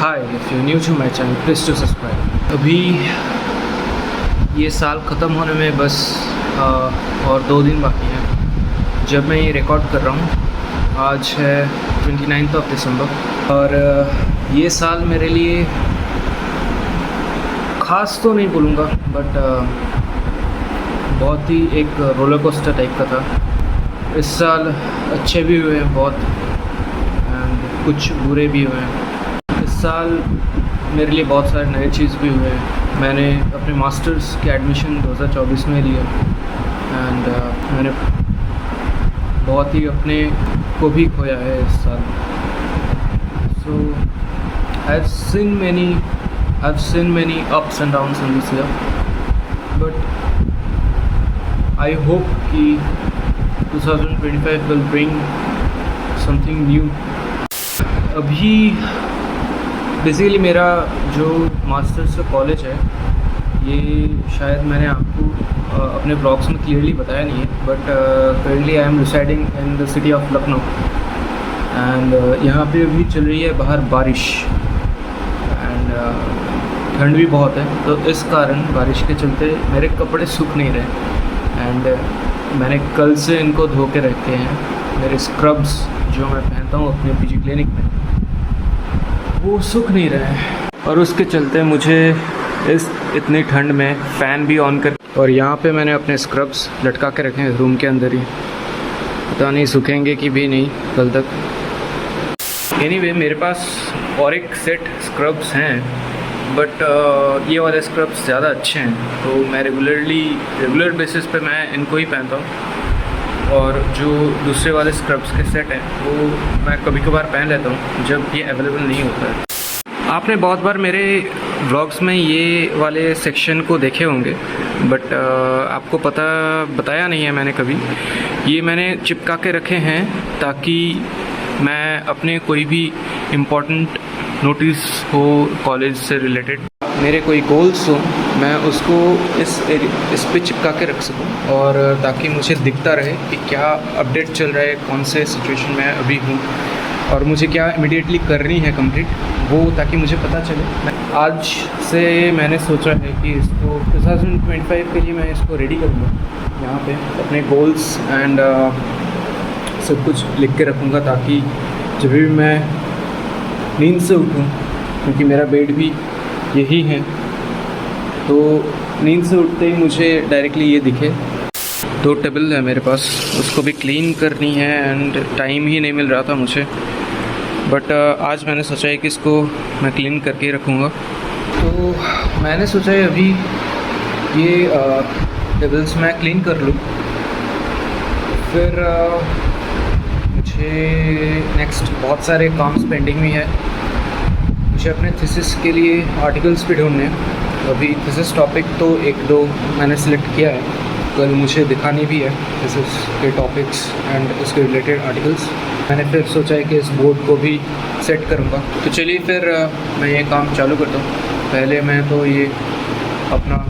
Hi, if you new to my channel please to subscribe. अभी ये साल ख़त्म होने में बस और 2 दिन बाकी हैं जब मैं ये रिकॉर्ड कर रहा हूँ। आज है 29 दिसंबर और ये साल मेरे लिए ख़ास तो नहीं बोलूँगा बट बहुत ही एक रोलर कोस्टर टाइप का था। इस साल अच्छे भी हुए हैं बहुत एंड कुछ बुरे भी हुए हैं। इस साल मेरे लिए बहुत सारे नए चीज़ भी हुए हैं। मैंने अपने मास्टर्स के एडमिशन 2024 में लिया एंड मैंने बहुत ही अपने को भी खोया है इस साल। So I have seen many ups and downs in this year but I hope कि 2025 विल ब्रिंग समथिंग न्यू। अभी बेसिकली मेरा जो मास्टर्स का कॉलेज है ये शायद मैंने आपको अपने ब्लॉग्स में क्लियरली बताया नहीं है but currently I am residing in the city of Lucknow and यहाँ पे अभी चल रही है बाहर बारिश एंड ठंड भी बहुत है। तो इस कारण बारिश के चलते मेरे कपड़े सूख नहीं रहे एंड मैंने कल से इनको धो के रखे हैं। मेरे स्क्रब्स जो मैं पहनता हूँ अपने पीजी क्लिनिक में वो सूख नहीं रहे हैं और उसके चलते मुझे इस इतनी ठंड में फ़ैन भी ऑन कर और यहाँ पे मैंने अपने स्क्रब्स लटका के रखे हैं रूम के अंदर ही। पता नहीं सूखेंगे कि भी नहीं कल तक। एनीवे मेरे पास और एक सेट स्क्रब्स हैं बट ये वाले स्क्रब्स ज़्यादा अच्छे हैं तो मैं रेगुलर बेसिस पे मैं इनको ही पहनता हूँ और जो दूसरे वाले स्क्रब्स के सेट हैं वो मैं कभी कभार पहन लेता हूँ जब ये अवेलेबल नहीं होता है। आपने बहुत बार मेरे व्लॉग्स में ये वाले सेक्शन को देखे होंगे बट आपको बताया नहीं है मैंने कभी। ये मैंने चिपका के रखे हैं ताकि मैं अपने कोई भी इम्पोर्टेंट नोटिस हो कॉलेज से रिलेटेड, मेरे कोई गोल्स हो, मैं उसको इस पे चिपका के रख सकूं और ताकि मुझे दिखता रहे कि क्या अपडेट चल रहा है, कौन से सिचुएशन में अभी हूँ और मुझे क्या इमीडिएटली करनी है कंप्लीट वो, ताकि मुझे पता चले। आज से मैंने सोचा है कि इसको 2025 के लिए मैं इसको रेडी करूँगा। यहाँ पे अपने गोल्स एंड सब कुछ लिख के रखूँगा ताकि जब भी मैं नींद से उठूँ, क्योंकि मेरा बेड भी यही है, तो नींद से उठते ही मुझे डायरेक्टली ये दिखे। 2 टेबल है मेरे पास, उसको भी क्लीन करनी है एंड टाइम ही नहीं मिल रहा था मुझे बट आज मैंने सोचा है कि इसको मैं क्लीन करके ही रखूँगा। तो मैंने सोचा है अभी ये टेबल्स मैं क्लीन कर लूँ, फिर मुझे नेक्स्ट बहुत सारे काम्स पेंडिंग भी है। मुझे अपने थीसिस के लिए आर्टिकल्स भी ढूंढने हैं। अभी थीसिस टॉपिक तो 1-2 मैंने सिलेक्ट किया है, कल मुझे दिखानी भी है थीसिस के टॉपिक्स एंड उसके रिलेटेड आर्टिकल्स। मैंने फिर सोचा है कि इस बोर्ड को भी सेट करूँगा। तो चलिए फिर मैं ये काम चालू करता हूँ। पहले मैं तो ये अपना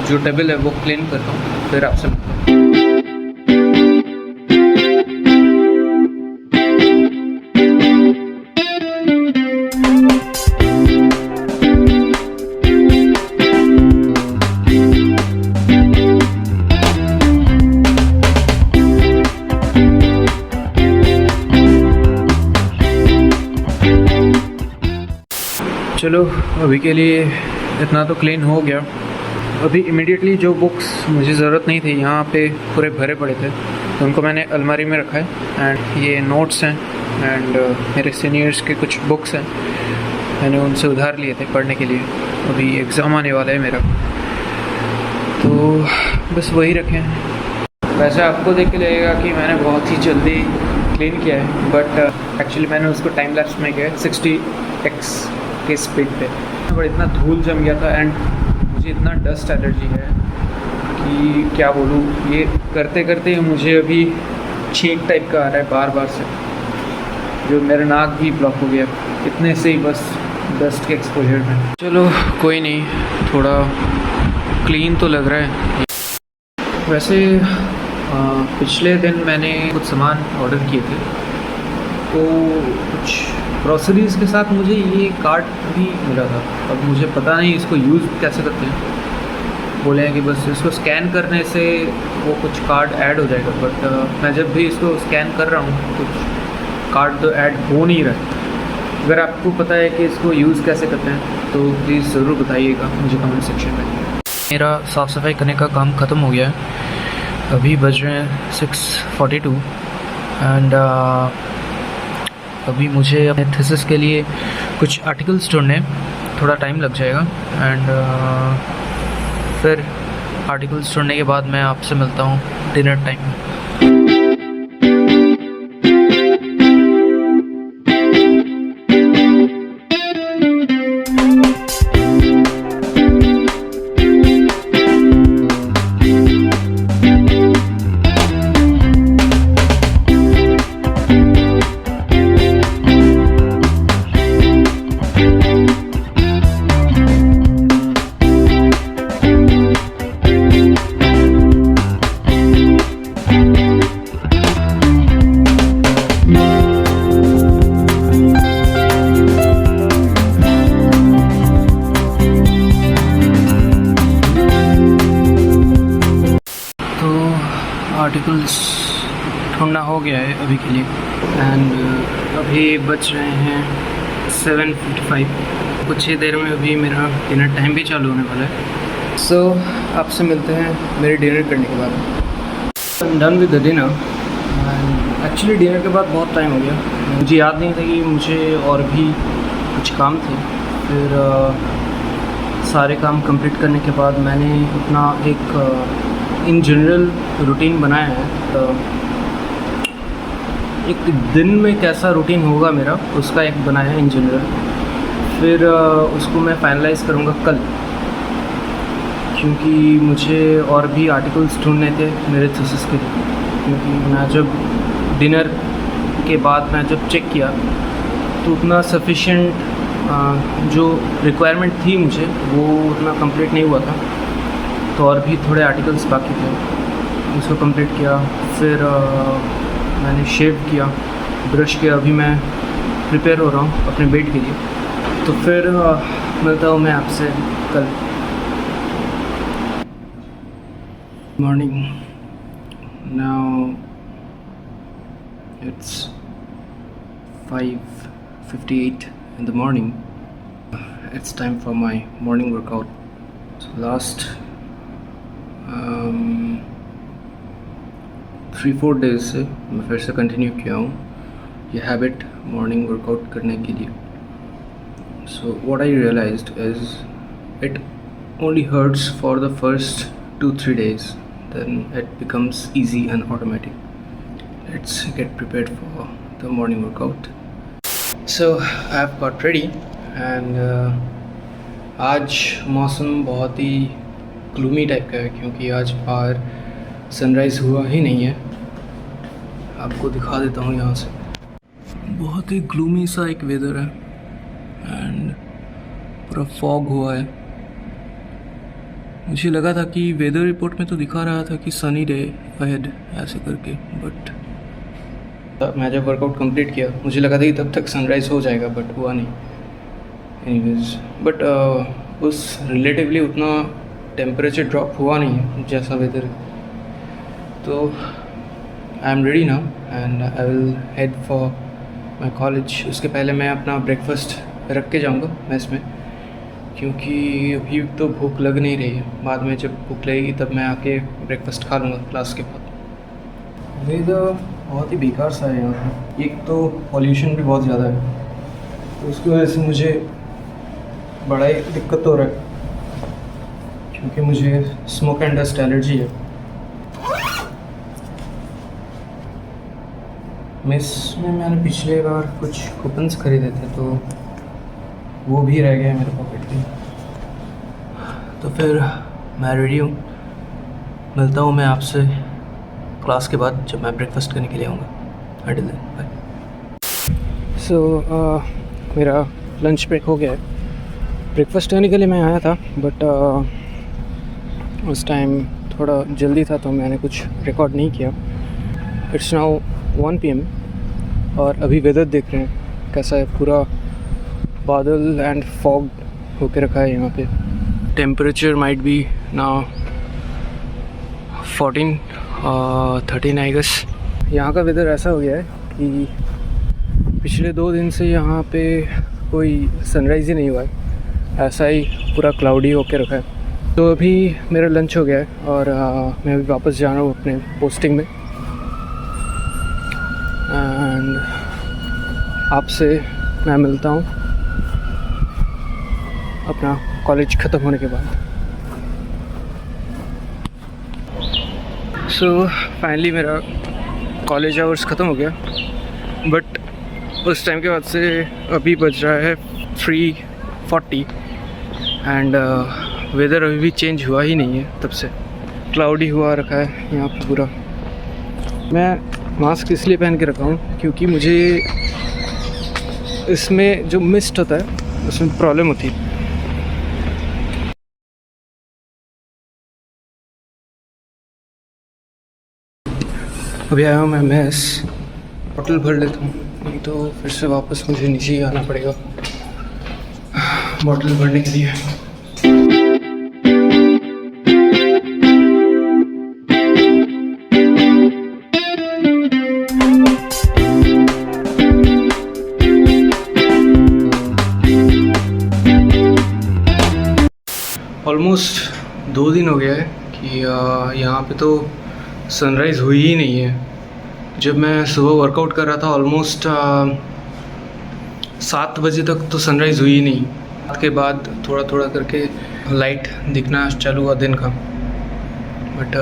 जो टेबल है वो क्लीन करता हूँ, फिर आपसे मिलता हूँ। चलो अभी के लिए इतना तो क्लीन हो गया। अभी इमीडिएटली जो बुक्स मुझे ज़रूरत नहीं थी यहाँ पे पूरे भरे पड़े थे तो उनको मैंने अलमारी में रखा है एंड ये नोट्स हैं एंड मेरे सीनियर्स के कुछ बुक्स हैं, मैंने उनसे उधार लिए थे पढ़ने के लिए। अभी एग्ज़ाम आने वाला है मेरा तो बस वही रखें। वैसे आपको देख के लगेगा कि मैंने बहुत ही जल्दी क्लीन किया है बट एक्चुअली मैंने उसको टाइम लैप्स में किया 60x के स्पीड पे। पर इतना धूल जम गया था एंड मुझे इतना डस्ट एलर्जी है कि क्या बोलूँ। ये करते करते मुझे अभी छींक टाइप का आ रहा है बार बार से, जो मेरा नाक भी ब्लॉक हो गया इतने से ही बस डस्ट के एक्सपोजर में। चलो कोई नहीं, थोड़ा क्लीन तो लग रहा है। वैसे पिछले दिन मैंने कुछ सामान ऑर्डर किए थे तो कुछ ग्रॉसरीज़ के साथ मुझे ये कार्ड भी मिला था। अब मुझे पता नहीं इसको यूज़ कैसे करते हैं। बोले हैं कि बस इसको स्कैन करने से वो कुछ कार्ड ऐड हो जाएगा, बट मैं जब भी इसको स्कैन कर रहा हूँ कुछ कार्ड तो ऐड हो नहीं रहा। अगर आपको पता है कि इसको यूज़ कैसे करते हैं तो प्लीज़ ज़रूर बताइएगा मुझे कमेंट सेक्शन में। मेरा साफ़ सफाई करने का काम ख़त्म हो गया है। अभी बज रहे हैं 6:42 एंड अभी मुझे अपने थीसिस के लिए कुछ आर्टिकल्स ढूंढने, थोड़ा टाइम लग जाएगा एंड फिर आर्टिकल्स ढूंढने के बाद मैं आपसे मिलता हूँ डिनर टाइम में। आर्टिकल्स ढूंढना हो गया है अभी के लिए एंड अभी बज रहे हैं 7:55। कुछ ही देर में अभी मेरा डिनर टाइम भी चालू होने वाला है। सो आपसे मिलते हैं मेरे डिनर करने के बाद। I am done with the dinner and actually dinner के बाद बहुत टाइम हो गया। मुझे याद नहीं था कि मुझे और भी कुछ काम थे। फिर सारे काम कंप्लीट करने के बाद मैंने अपना एक इन जनरल रूटीन बनाया है। तो एक दिन में कैसा रूटीन होगा मेरा, उसका एक बनाया है इन जनरल। फिर उसको मैं फाइनलाइज़ करूँगा कल, क्योंकि मुझे और भी आर्टिकल्स ढूंढने थे मेरे थीसिस के लिए। क्योंकि मैं जब डिनर के बाद मैं जब चेक किया तो उतना सफिशेंट जो रिक्वायरमेंट थी मुझे वो उतना कंप्लीट नहीं हुआ था। तो और भी थोड़े आर्टिकल्स बाकी थे, उसको कंप्लीट किया। फिर मैंने शेव किया, ब्रश किया। अभी मैं प्रिपेयर हो रहा हूँ अपने बेड के लिए। तो फिर मिलता हूँ मैं आपसे कल। Morning, now it's 5:58 in the morning. It's time for my morning workout. So last 3-4 days से मैं फिर से कंटिन्यू किया हूँ ये हैबिट मॉर्निंग वर्कआउट करने के लिए। So what I realized is it only hurts for the first 2-3 days, then it becomes easy and automatic. Let's get prepared for the morning workout. So I've got ready and आज मौसम बहुत ही gloomy type का है, क्योंकि आज बाहर sunrise हुआ ही नहीं है। आपको दिखा देता हूँ यहाँ से। बहुत ही ग्लूमी सा एक वेदर है एंड पूरा फॉग हुआ है। मुझे लगा था कि वेदर रिपोर्ट में तो दिखा रहा था कि सनी डे अहेड ऐसे करके, बट मैं जब वर्कआउट कंप्लीट किया मुझे लगा था कि तब तक सनराइज़ हो जाएगा, बट हुआ नहीं। एनीवेज, बट उस रिलेटिवली उतना टेम्परेचर ड्रॉप हुआ नहीं है जैसा वेदर है। तो I am ready now and I will head for my college. उसके पहले मैं अपना ब्रेकफास्ट रख के जाऊँगा मेस में, क्योंकि अभी तो भूख लग नहीं रही है। बाद में जब भूख लगेगी तब मैं आके ब्रेकफास्ट खा लूँगा क्लास के बाद। वेदर बहुत ही बेकार सा है यहाँ पर। एक तो पॉल्यूशन भी बहुत ज़्यादा है, तो उसकी वजह से मुझे बड़ा ही दिक्कत हो रहा है, क्योंकि मुझे स्मोक एंड डस्ट एलर्जी है। मेस में मैंने पिछले बार कुछ कूपन्स खरीदे थे, तो वो भी रह गए मेरे पॉकेट में। तो फिर मैं रेडी हूँ, मिलता हूँ मैं आपसे क्लास के बाद जब मैं ब्रेकफास्ट करने के लिए आऊँगा। Until then, bye. सो मेरा लंच ब्रेक हो गया है। ब्रेकफास्ट करने के लिए मैं आया था, बट उस टाइम थोड़ा जल्दी था तो मैंने कुछ रिकॉर्ड नहीं किया। इट्स नाउ 1 PM और अभी वेदर देख रहे हैं कैसा है, पूरा बादल एंड फॉग होके रखा है यहाँ पे। Temperature might be now 13 I guess. यहाँ का वेदर ऐसा हो गया है कि पिछले 2 दिन से यहाँ पे कोई सनराइज़ ही नहीं हुआ है, ऐसा ही पूरा क्लाउडी होके रखा है। तो अभी मेरा लंच हो गया है और मैं अभी वापस जा रहा हूँ अपने पोस्टिंग में। एंड आपसे मैं मिलता हूँ अपना कॉलेज ख़त्म होने के बाद। सो फाइनली मेरा कॉलेज आवर्स ख़त्म हो गया, बट उस टाइम के बाद से अभी बज रहा है 3:40 एंड वेदर अभी भी चेंज हुआ ही नहीं है। तब से क्लाउडी हुआ रखा है यहाँ पे पूरा। मैं मास्क इसलिए पहन के रखा हूँ क्योंकि मुझे इसमें जो मिस्ट होता है उसमें प्रॉब्लम होती है। अभी आया हूँ मैं मेस, होटल भर लेता हूँ, नहीं तो फिर से वापस मुझे नीचे ही आना पड़ेगा बॉटल भरने के लिए। ऑलमोस्ट 2 दिन हो गया है कि यहाँ पे तो सनराइज़ हुई ही नहीं है। जब मैं सुबह वर्कआउट कर रहा था ऑलमोस्ट 7 बजे तक तो सनराइज़ हुई ही नहीं। के बाद थोड़ा थोड़ा करके लाइट दिखना चालू हुआ दिन का, बट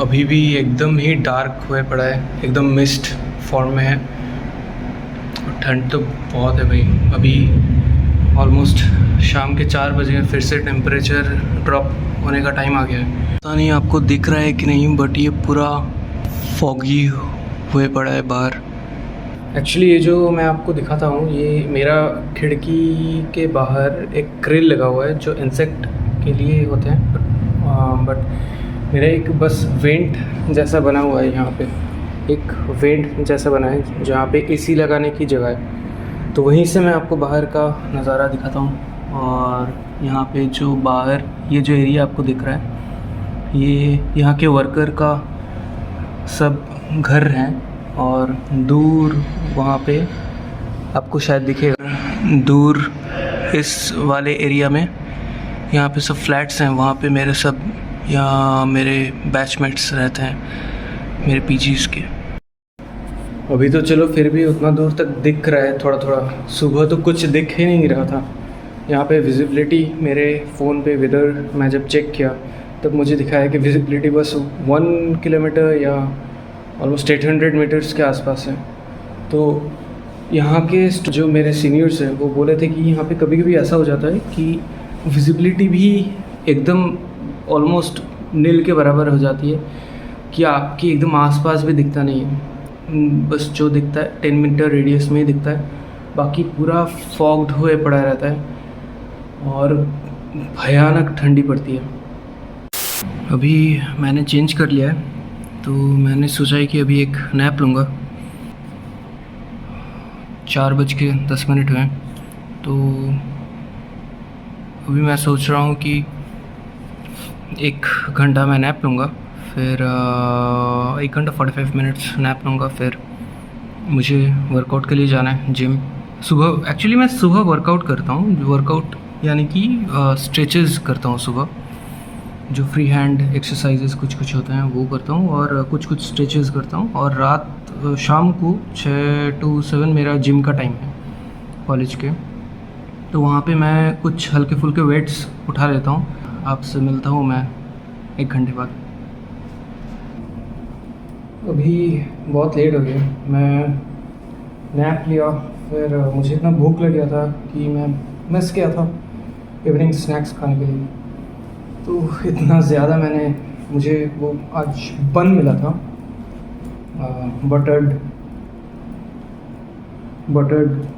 अभी भी एकदम ही डार्क हुए पड़ा है, एकदम मिस्ट फॉर्म में है। ठंड तो बहुत है भाई। अभी ऑलमोस्ट शाम के 4 बजे फिर से टेम्परेचर ड्रॉप होने का टाइम आ गया है। पता नहीं आपको दिख रहा है कि नहीं, बट ये पूरा फॉगी हुए पड़ा है बाहर। एक्चुअली ये जो मैं आपको दिखाता हूँ, ये मेरा खिड़की के बाहर एक ग्रिल लगा हुआ है जो इंसेक्ट के लिए होते हैं, बट मेरा एक बस वेंट जैसा बना हुआ है यहाँ पे, एक वेंट जैसा बना है जहाँ पे एसी लगाने की जगह है। तो वहीं से मैं आपको बाहर का नज़ारा दिखाता हूँ। और यहाँ पे जो बाहर ये जो एरिया आपको दिख रहा है, ये यहाँ के वर्कर का सब घर हैं। और दूर वहाँ पे आपको शायद दिखेगा, दूर इस वाले एरिया में यहाँ पे सब फ्लैट्स हैं। वहाँ पे मेरे सब यहाँ मेरे बैचमेट्स रहते हैं, मेरे पीजीज़ के। अभी तो चलो फिर भी उतना दूर तक दिख रहा है थोड़ा थोड़ा। सुबह तो कुछ दिख ही नहीं रहा था। यहाँ पे विजिबिलिटी मेरे फ़ोन पे वेदर मैं जब चेक किया तब मुझे दिखाया कि विजिबिलिटी बस 1 किलोमीटर या ऑलमोस्ट 800 मीटर्स के आसपास है। तो यहाँ के जो मेरे सीनियर्स हैं वो बोले थे कि यहाँ पे कभी कभी ऐसा हो जाता है कि विजिबिलिटी भी एकदम ऑलमोस्ट नील के बराबर हो जाती है, कि आपकी एकदम आसपास भी दिखता नहीं है। बस जो दिखता है 10 मीटर रेडियस में ही दिखता है, बाकी पूरा फॉग्ड हुए पड़ा रहता है और भयानक ठंडी पड़ती है। अभी मैंने चेंज कर लिया है, तो मैंने सोचा है कि अभी एक नैप लूँगा। 4:10 हुए, तो अभी मैं सोच रहा हूँ कि 1 घंटा मैं नैप लूँगा, फिर 1 घंटा 45 मिनट्स नैप लूँगा। फिर मुझे वर्कआउट के लिए जाना है जिम। सुबह एक्चुअली मैं सुबह वर्कआउट करता हूँ, वर्कआउट यानी कि स्ट्रेचेस करता हूँ सुबह, जो फ्री हैंड एक्सरसाइजेस कुछ होते हैं वो करता हूँ, और कुछ स्ट्रेचेस करता हूँ। और रात शाम को 6 to 7 मेरा जिम का टाइम है कॉलेज के, तो वहाँ पे मैं कुछ हल्के फुल्के वेट्स उठा लेता हूँ। आपसे मिलता हूँ मैं 1 घंटे बाद। अभी बहुत लेट हो गया, मैं नैप लिया, फिर मुझे इतना भूख लग गया था कि मैं मिस किया था इवनिंग स्नैक्स खाने के लिए। तो इतना ज़्यादा मुझे वो आज बन मिला था, बटर्ड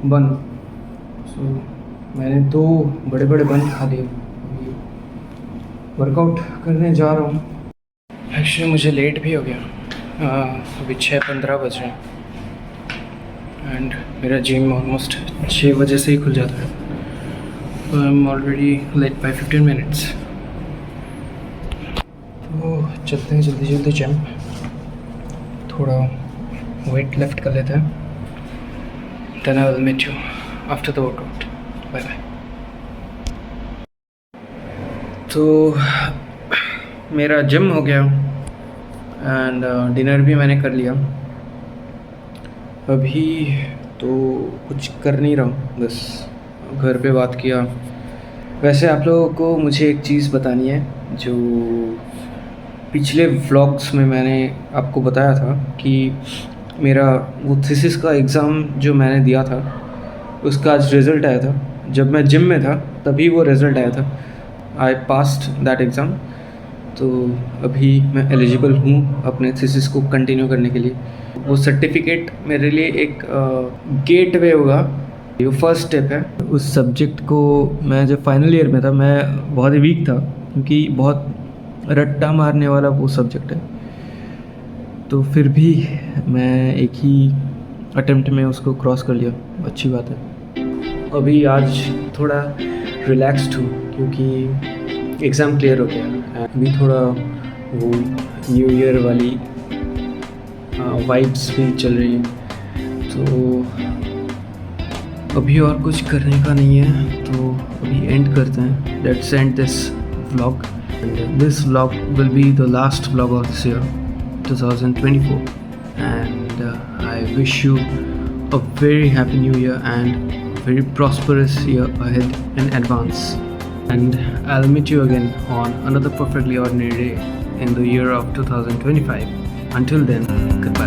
बन। सो मैंने 2 बड़े बन खा लिए। अभी वर्कआउट करने जा रहा हूँ। एक्चुअली मुझे लेट भी हो गया, अभी 6:15 बज रहे हैं एंड मेरा जिम ऑलमोस्ट 6 बजे से ही खुल जाता है, तो I am already late by 15 minutes. तो चलते हैं जल्दी जल्दी जिम, थोड़ा वेट लिफ्ट कर लेते हैं, then I will meet you after the workout. Bye bye. तो मेरा जिम हो गया एंड डिनर भी मैंने कर लिया। अभी तो कुछ कर नहीं रहा हूँ, बस घर पे बात किया। वैसे आप लोगों को मुझे एक चीज़ बतानी है, जो पिछले व्लॉग्स में मैंने आपको बताया था कि मेरा वो थीसिस का एग्ज़ाम जो मैंने दिया था उसका आज रिज़ल्ट आया था। जब मैं जिम में था तभी वो रिज़ल्ट आया था। आई पास्ड दैट एग्ज़ाम, तो अभी मैं एलिजिबल हूँ अपने थीसिस को कंटिन्यू करने के लिए। वो सर्टिफिकेट मेरे लिए एक गेटवे होगा, ये फर्स्ट स्टेप है। उस सब्जेक्ट को मैं जब फाइनल ईयर में था मैं बहुत ही वीक था, क्योंकि बहुत रट्टा मारने वाला वो सब्जेक्ट है, तो फिर भी मैं एक ही अटेम्प्ट में उसको क्रॉस कर लिया, अच्छी बात है। अभी आज थोड़ा रिलैक्स्ड हूँ क्योंकि एग्ज़ाम क्लियर हो गया। अभी थोड़ा वो न्यू ईयर वाली वाइब्स भी चल रही हैं, तो अभी और कुछ करने का नहीं है, तो अभी एंड करते हैं। Let's end this vlog, and this vlog will be the last vlog of this year 2024, and I wish you a very happy new year and very prosperous year ahead in advance, and I'll meet you again on another perfectly ordinary day in the year of 2025. Until then, goodbye.